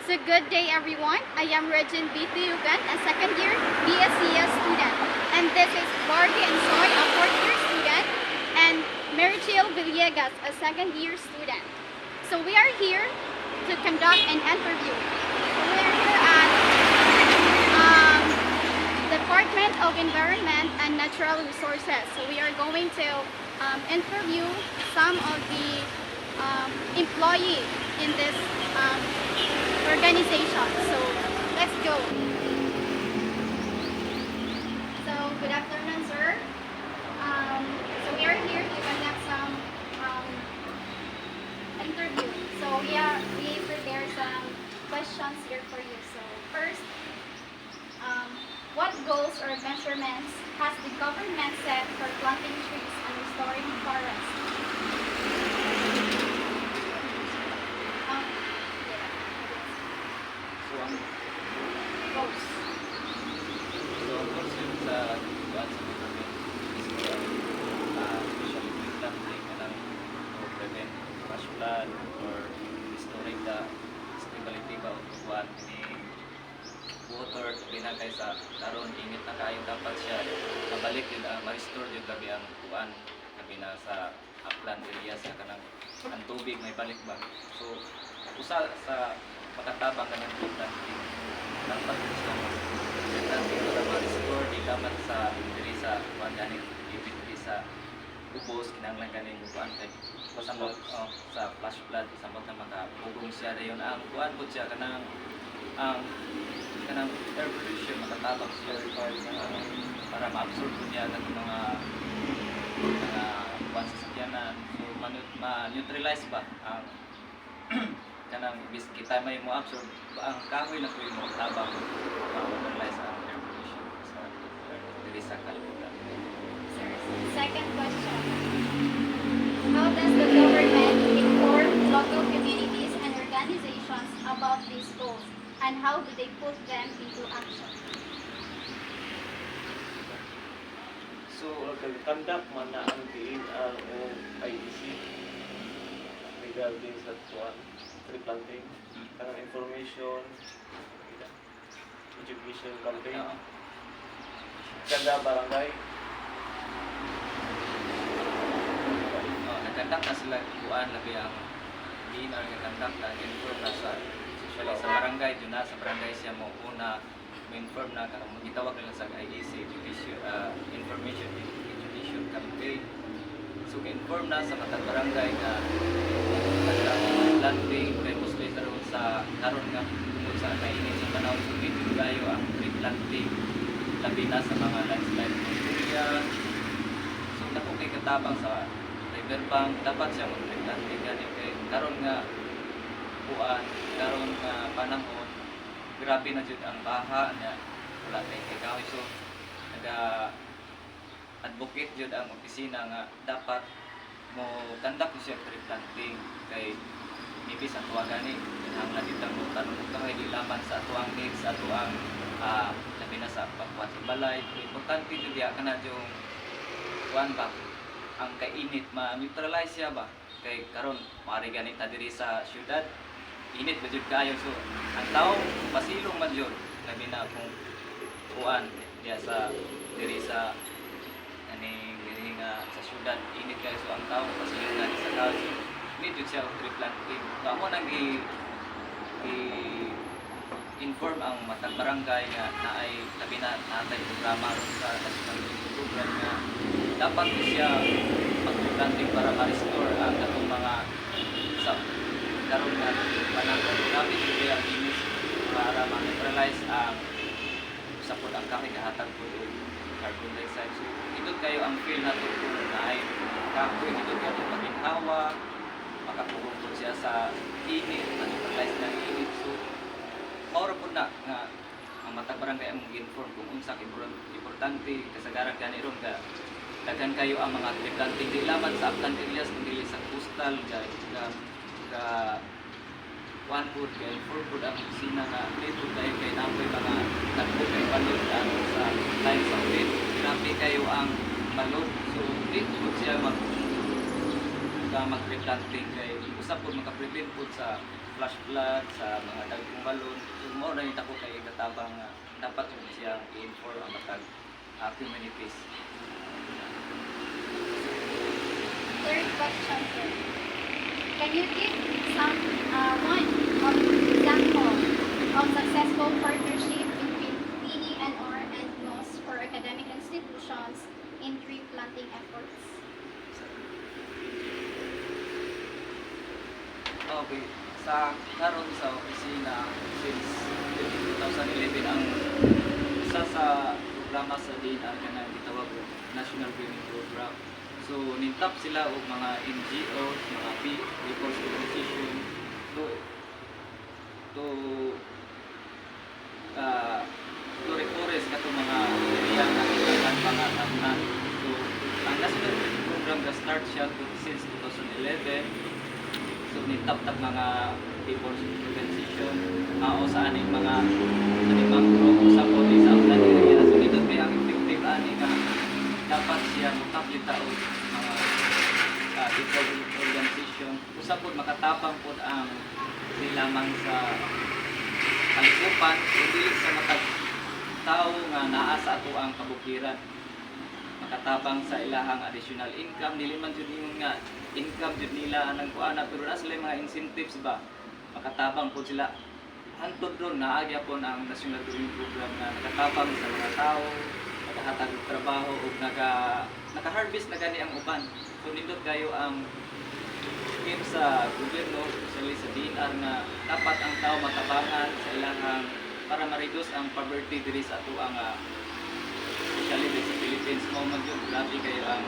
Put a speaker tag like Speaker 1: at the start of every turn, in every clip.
Speaker 1: So good day everyone. I am Regine B. Tuyugan, a second year BSCS student. And this is Barbie and Soy, a fourth year student, and Mary Jill Villegas, a second year student. So we are here to conduct an interview. So we are here at Department of Environment and Natural Resources. So we are going to interview some of the employees in this organization. So let's go. So good afternoon, sir. So we are here to conduct some interview. So we prepared some questions here for you. So first, what goals or measurements has the government set for planting trees and restoring forests? Goals.
Speaker 2: So, goals yun sa buwan sa government is for especially planting to prevent flash flood or restoring the stability ba o buwan ni water pinagay sa karon init na kayo dapat siya mabalik yun ma-restore yun gabi ang buwan gabi na sa upland area sa kanang ang tubig may balik ba so usa sa pagkatabang ka ng planting dapat siya planting para ma-restore di dapat sa diri sa organic activity sa ubos kinahanglan ganing buwan kay samot sa flash flood samot na makapugong siya dayon ang buwan pud siya kanang kanang air pollution makatabang siya required para ma-absorb po niya ng mga buwan sa sakyanan so ma-neutralize ba ang kanang bis kita may mo-absorb ang kahoy na po yung tabang ma-neutralize ang air pollution sa dili sa kalibutan.
Speaker 1: Second question. How does the government inform local communities and organizations about these goals? And how do they put them into action?
Speaker 3: So, conduct man na ang DNROIDC regarding sa tree planting, kanang information, education campaign, kada barangay.
Speaker 2: Nagkandak na sila buwan labi ang DNR nagkandak na inform na sa sa barangay, doon na sa barangay siya mo una ma-inform na kanang magitawag nila sa IEC Information Education Campaign. So ka-inform na sa matag barangay na planting kay mostly karon sa karon nga tungkol sa kainit sa panahon so dito kayo ang planting labi na sa mga landslide area. So dako kay katabang sa riverbank dapat siya mag-planting gani kay karon nga buwan karon nga panahon grabe na jud ang baha na wala kay kahoy so advocate jud ang opisina nga dapat mo conduct siya tree planting kay maybe sa tuwa gani kinahanglan ditang mo tanong kahoy di laman sa atuang needs sa atuang labi na sa pagbuhat sa balay importante jud ya kana yung kuan ba ang kainit ma-neutralize siya ba kay karon maari gani ta diri sa syudad init ba jud kayo so ang tao pasilong man jud labi na kung kuan diya sa diri sa diri nga sa syudad init kayo so ang tao pasilong na sa kayo so medyo siya og tree planting so amo nang inform ang matag barangay nga naay labi na natay programa ron sa national program nga dapat siya mag-planting para ma-restore ang atong mga sa karon nga panahon namin yung ang inis para ma-neutralize ang sapod ang kahoy kahatag po yung carbon dioxide. So, ito kayo ang feel na ito kung naay kahoy, ito kayo maginhawa, makapugong po siya sa init, ma-neutralize ng init. So, maura po na nga ang matag barangay ang mag-inform kung unsang importante kasagaran gani ron ka daghan kayo ang mga tree planting di laman sa upland areas kundi sa coastal one food kay food food ang kusina na dito kayo kay napoy mga tagpo kay balod sa line sa ulit grabe kayo ang balod so dito po siya mag-replanting kay usap po maka-prevent po sa flash flood, sa mga dagkong balon. So mo na yung ako kay katabang nga dapat yun siyang i-inform ang matag communities.
Speaker 1: Third question, sir. Can you give some one of example of successful partnership between DENR and NOS for academic institutions in tree planting efforts?
Speaker 2: Okay, sa karon sa opisina since 2011 ang isa sa programa sa DNR na gitawag og National Greening Program. So nintap sila og mga NGOs, mga people's organization to reforest kato mga area nga kailangan mga tanan. So ang National Greening Program ga start siya since 2011. So nitap-tap mga people's organization sa aning mga animang group sa police sa upland area. So dito kaya ang effective ani nga dapat siya makaplita og mga people's organization. Usa pod makatapang pod ang silamang sa kalikupan o dili sa matag tao nga naa sa ato ang kabukiran. Makatabang sa ilahang additional income, dili man jud ingon nga income jud nila anang kuana, pero na sila mga incentives ba makatabang po sila hantod ron naagya po ang National Greening Program na nakatabang sa mga tao, nakahatag og trabaho ug naka-harvest na gani ang uban. So nindot kayo ang scheme sa gobyerno, especially sa DNR na dapat ang tao matabangan sa ilahang para ma-reduce ang poverty diri sa ato ang especially sa Philippines. Mo man yun, grabe kayo ang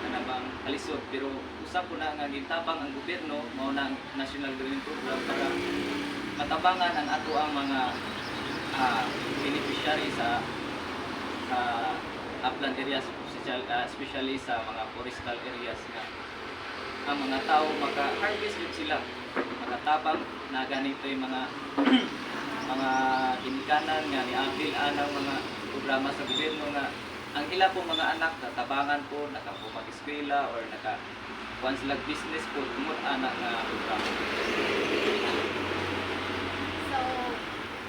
Speaker 2: kanabang kalisod, pero usap ko na nga gintabang ang gobyerno mao na ang National Greening Program para matabangan ang ato ang mga beneficiary sa upland areas, especially sa mga forestal areas nga ang mga tao maka-harvest din sila, makatabang na ganito yung mga mga ginikanan nga niapil anang mga programa sa gobyerno nga ang ila po mga anak natabangan po, nakapumag-eskwela or once lag business po, tumot anak nga programa.
Speaker 1: So,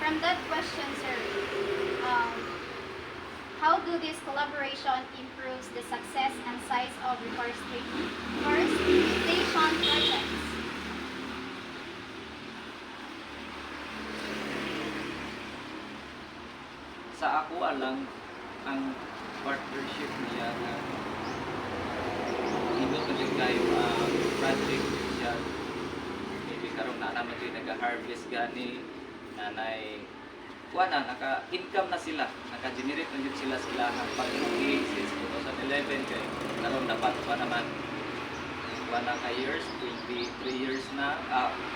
Speaker 1: from that question, sir, how do this collaboration improves the success and size of reforestation projects?
Speaker 2: Sa ako alang ang partnership niya na hindi ko din kayo project siya maybe karon na naman yung nag-harvest gani nanay kuha na naka-income na sila, naka-generate na yun sila ng pag-booking since 2011 kaya karon dapat pa naman kuha na ka years, 23 years na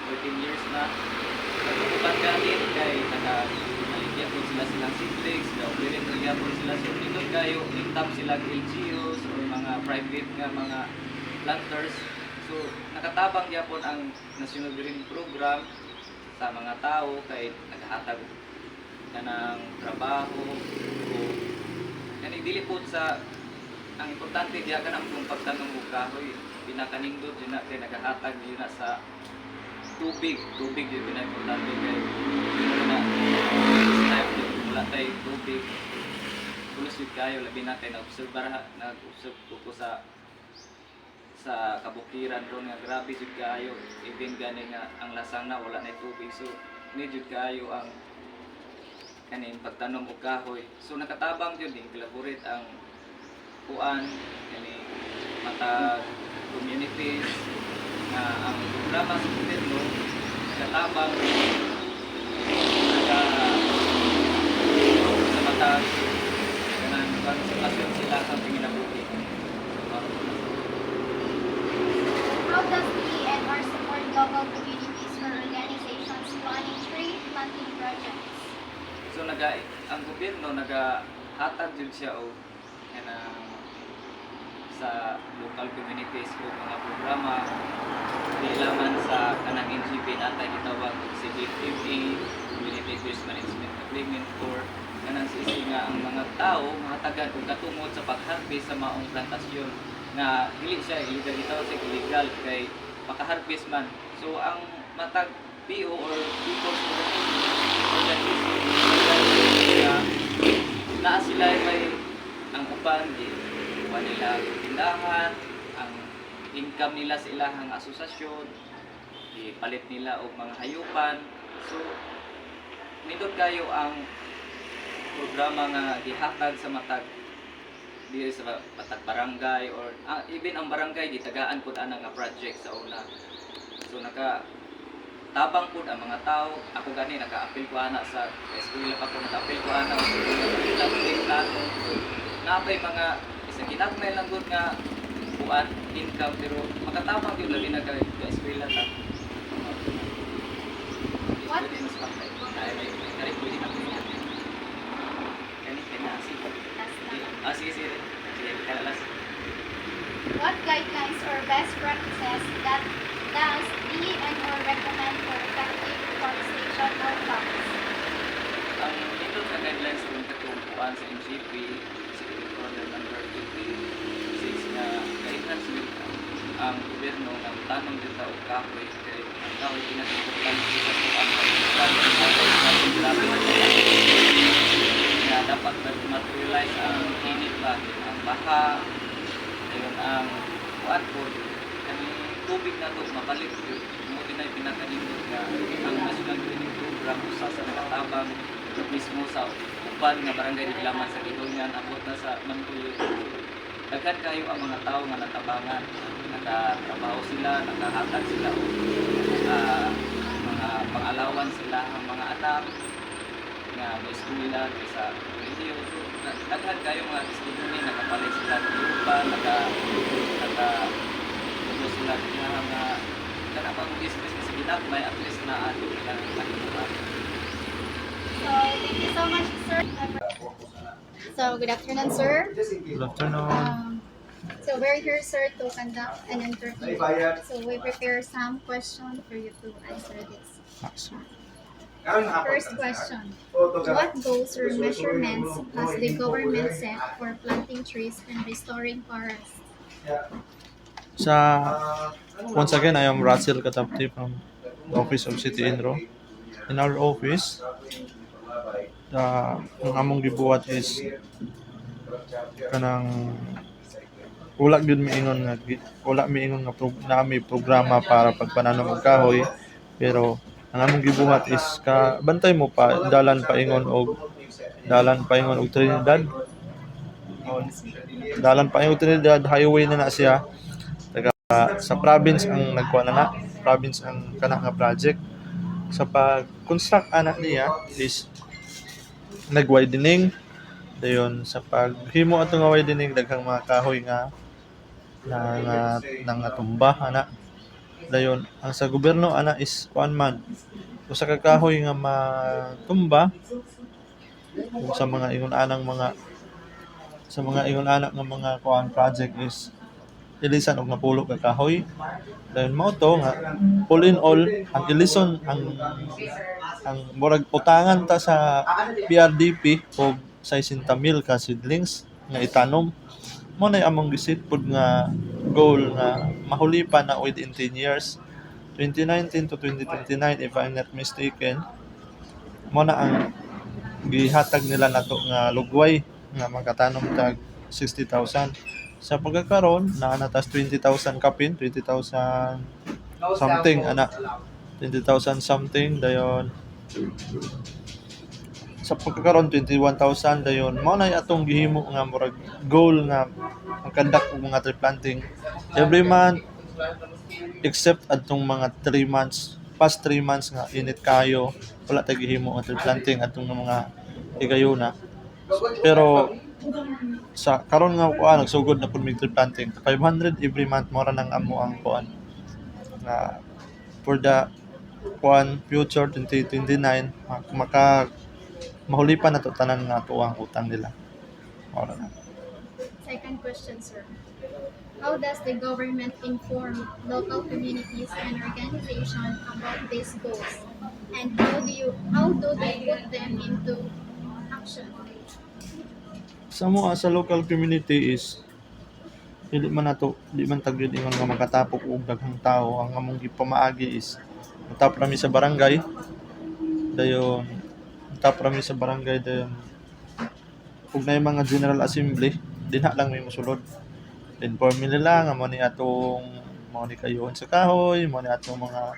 Speaker 2: 14 years na pag ganin kay naka-aligya po sila silang siblings, na-operate rin po sila so dito kayo, nintap sila LGUs o mga private nga mga planters. So nakatabang yapon ang National Greening Program sa mga tao kay naghahatag ka ng trabaho o kani dili po sa ang importante diya ka ng pagtanong og kahoy pinakanindot yun na kay naghahatag yun na sa tubig yun pinaka-importante kay yun na wala tayo tubig pulos yun kayo labi na kay nag-observe ko sa kabukiran ron nga grabe jud kayo even gani nga ang lasang na wala na tubig so ni jud kayo ang kanin pagtanom og kahoy so nakatabang jud din collaborate ang kuan kani mata communities nga ang programa sa gobyerno nakatabang sa mata kanang partisipasyon sila sa panginabuhi.
Speaker 1: How does DENR support local communities or organizations planning tree planting projects?
Speaker 2: So ang gobyerno nagahatag jud siya og sa local communities o mga programa bilaman sa kanang NGP natay gitawag og CBFA, Community Based Management Agreement or kanang sisi nga ang mga tao mahatagan og katungod sa pag-harvest sa maong plantasyon nga dili siya illegal gitawag sa illegal kay maka-harvest man. So ang matag PO or people's organization na sila may ang uban di kuha nila tindahan, ang income nila sa ilahang asosasyon, ipalit nila og mga hayupan. So nindot kayo ang programa nga gihatag sa matag diri sa matag barangay or even ang barangay gitagaan pud ana nga project sa una. So tabang pud ang mga tao. Ako gani naka-appeal ko ana sa eskwela pa ko naka-appeal ko ana sa plano. So napay mga isa ginagmay lang gud nga kuan income pero makatabang gyud labi na kay eskwela ta.
Speaker 1: What?
Speaker 2: Kani pwede na po yan. Kani sige. Sige, sige. Sige, kalalas.
Speaker 1: What guidelines or best practices that does DNR recommend for effective forestation outcomes?
Speaker 2: Ang ito sa guidelines kung katubuan sa NGP, Security Order number 56 na ka-enhance ang gobyerno ng tanong dito o kahoy kay ang kahoy pinag-importante sa ang na dapat materialize ang init ba, ang baha, ayun ang kuan po, ang tubig na to mabalik yun. Mo din ay pinakalimot nga ang National Greening Program usa sa nakatabang mismo sa uban nga barangay Diglaman sa Gidongan abot na sa Mantuyo. Daghan kayo ang mga tao nga natabangan, nakatrabaho sila, nakahatag sila o mga pang-alawan sila ang mga anak nga may eskwela sa relihiyo. So, daghan kayo mga testimony, nakapalit sila ng lupa, naka-tulo sila ng mga kanapang business na sige may at least na ato nilang kahimupan.
Speaker 1: So, thank you so much, sir. So, good afternoon, sir.
Speaker 4: Good afternoon.
Speaker 1: So, we're here, sir, to conduct an interview. So, we prepare some questions for you to answer this. First question. What goals or measurements has the government set for planting trees and restoring forests?
Speaker 4: Once again, I am Russell Katapti from the Office of City Enro. In our office, ang among gibuhat is kanang wala miingon nga nami programa para pagpananom og kahoy, pero ang among gibuhat is bantay mo pa dalan paingon og Trinidad. Dalan paingon Trinidad highway na siya. Sa province ang nagkuha na province ang kana nga project. Sa pag-construct anak niya is nag-widening. Dayon sa paghimo ato nga widening daghang mga kahoy nga tumba ana. Dayon ang sa gobyerno ana is kuan man usa ka kahoy nga matumba sa mga ingon anak nga mga kuan project is ilisan og napulo ka kahoy. Dayon mao to nga all in all ang ilison ang murag utangan ta sa PRDP og 60,000 ka seedlings nga itanom. Mo na among gisitpod nga goal nga mahulipan na within 10 years 2019 to 2029 if I'm not mistaken. Mo na ang gihatag nila nato nga lugway nga magkatanom tag 60,000. Sa pagkakaroon na natas 20,000 kapin, 20,000 something ana 20,000 something dayon sa pagkakaroon 21,000 dayon mao na atong gihimo nga murag goal nga ang conduct og mga tree planting every month except atong mga 3 months past 3 months nga init kayo wala ta gihimo ang tree planting atong mga higayuna. Pero sa karon nga nagsugod na pud mig tree planting 500 every month mora nang amo ang kuan nga for the future 2029 mahulipan na to tanan nga ato ang utang nila. Ora na.
Speaker 1: Second question, sir. How does the government inform local communities and organizations about these goals? And how do they put them into action?
Speaker 4: Sa local community is di man tagyod ingon nga makatapok og daghang tao. Ang among gipamaagi is top rami sa barangay, dayon top rami sa barangay, dayon ug na mga general assembly, dinha lang may mosulod. Inform nila nga mo ni atong mo ni kayuhan sa kahoy, mo ni atong mga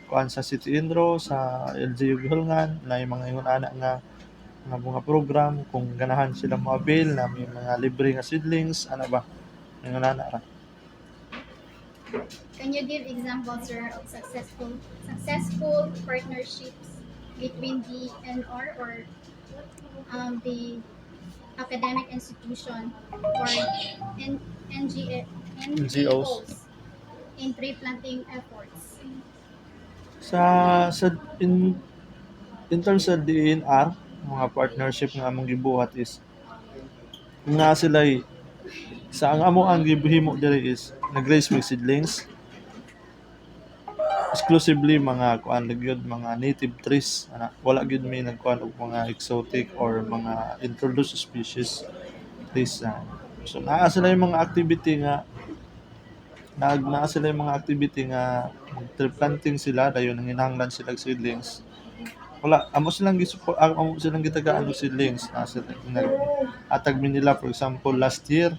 Speaker 4: kuan sa City Indro, sa LGU Gihulngan, na yung mga ingon ana nga mga program kung ganahan sila mo-avail na may mga libre nga seedlings, ano ba? Ingon ana ra.
Speaker 1: Can you give examples, sir, of successful partnerships between the NR or the academic institution or NGOs in tree planting efforts?
Speaker 4: Sa in terms sa DNR, mga partnership nga among gibuhat is kung naa sila'y sa ang amo ang gihimo diri is nag-raise mig seedlings, exclusively mga kuan lang gyud, mga native trees ana, wala gyud may nagkuan og mga exotic or mga introduced species trees. So naa sila yung mga activity nga naa sila yung mga activity nga mag-tree planting sila, dayon nanginahanglan sila og seedlings. Wala, amo silang amo silang gitagaan og seedlings. Sila atag mi nila, for example last year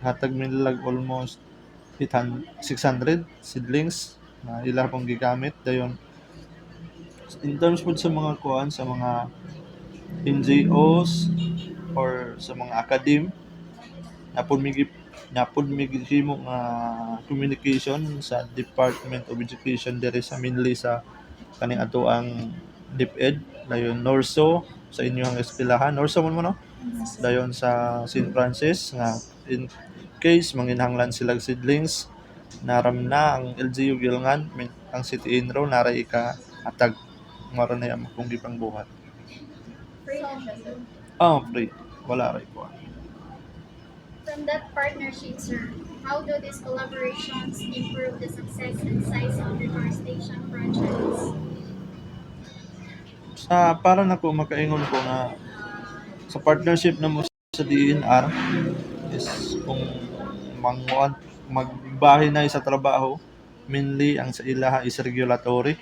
Speaker 4: hatag mi nila almost 600 seedlings na ila pong gigamit. Dayon in terms po sa mga kuan, sa mga NGOs or sa mga napod mi gihimo nga communication sa Department of Education diri sa mainly sa kaning atoang DepEd, dayon Norso sa inyong eskwelahan, Norso mo no? Dayon sa St. Francis nga in case manginhanglan sila seedlings, naram na ang LGU Gilngan, ang City Inro naray ika atag maro na yung kung gipang buhat. Free. Wala ray ko.
Speaker 1: From that partnership, sir, how do these collaborations improve the success and size of reforestation projects?
Speaker 4: Para nako makaingon ko nga sa partnership na mo sa DNR is kung magbahin na sa trabaho, mainly ang sa ilaha is regulatory.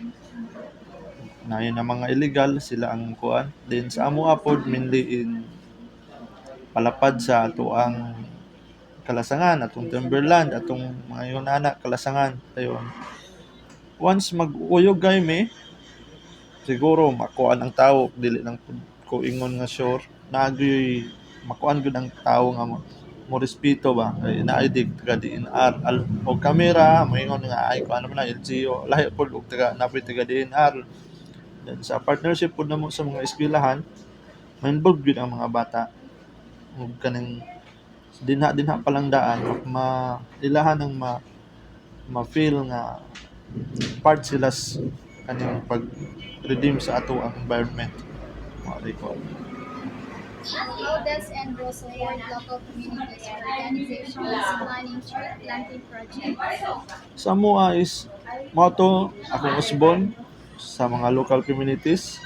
Speaker 4: Na yun ang mga illegal, sila ang kuan. Then sa amo apod, mainly in palapad sa atuang kalasangan, atong timberland, atong mga yun anak kalasangan. Dayon. Once mag-uyog kami, siguro makuan ang tao, dili lang ko ingon nga sure, nagyoy makuan gud ang tao nga mo respeto ba, kay naay dig taga DNR o kamera mo ingon nga ay kuan man na LGU, lahi pod og taga napay taga DNR. Then sa partnership pod namo sa mga eskwelahan, ma-involve gyud ang mga bata ug kaning dinha pa lang daan ilahan ng ma-feel nga part sila kaning pag-redeem sa ato ang environment.
Speaker 1: How does NRO support local communities or organizations planning tree planting projects?
Speaker 4: Sa mua is mao to akong usbon sa mga local communities,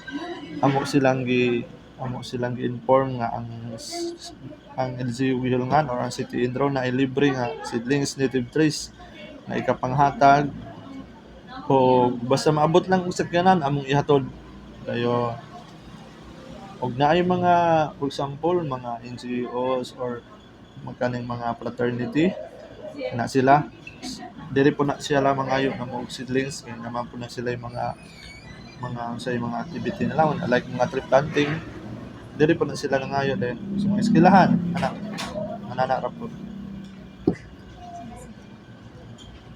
Speaker 4: amo silang gi-inform nga ang LGU Gihulngan or ang City Indro na libre nga seedlings native trees na ikapanghatag o basta maabot lang og sakyanan among ihatod. Dayo og naay mga, for example, mga NGOs or magkaning mga fraternity na sila diri po na sila mangayo na mo og seedlings, kay naman po na sila yung mga sa mga activity nila like mga tree planting, diri po na sila nangayo din sa mga eskwelahan anak ra po.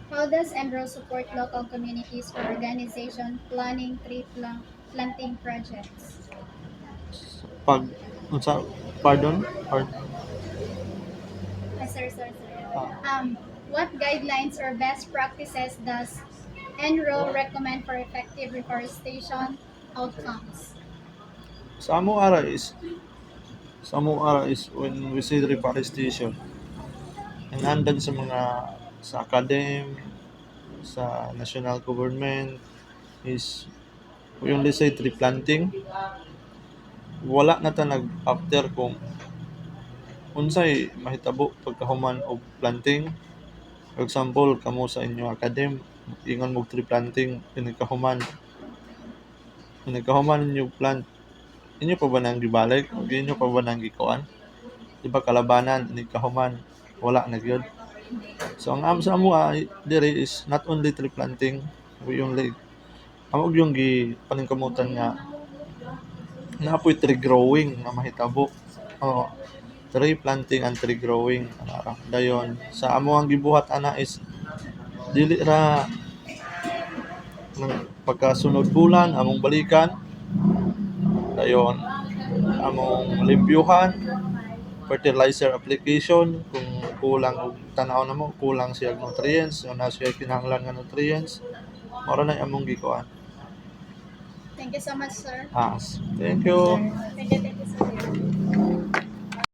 Speaker 1: How does NRO support local communities or organizations planning tree planting projects?
Speaker 4: Pardon?
Speaker 1: Sir. What guidelines or best practices does NRO recommend for effective reforestation outcomes?
Speaker 4: Sa amo ara is when we say reforestation, ang andan sa academy, sa national government is we only say tree planting. Wala na ta nag-after kung unsay mahitabo pagkahuman og planting. For example, kamo sa inyo academy, ingon mo tree planting inikahuman ninyo plant inyo pa ba nang gibalik o inyo pa ba nang gikuan di ba kalabanan inikahuman wala na gyud. So ang sa amo diri is not only tree planting, we only amo yung paningkamutan nga naapoy tree growing nga mahitabo. Oo, tree planting and tree growing ana ra. Dayon sa amo ang gibuhat ana is dili ra ng pagkasunod bulan among balikan. Dayon among limpyuhan, fertilizer application kung kulang og tan-aw namo kulang siya og nutrients o na siya kinahanglan nga nutrients mao na among gikuan.
Speaker 1: Thank you so much, sir.
Speaker 4: Thank you.
Speaker 1: Thank you, sir.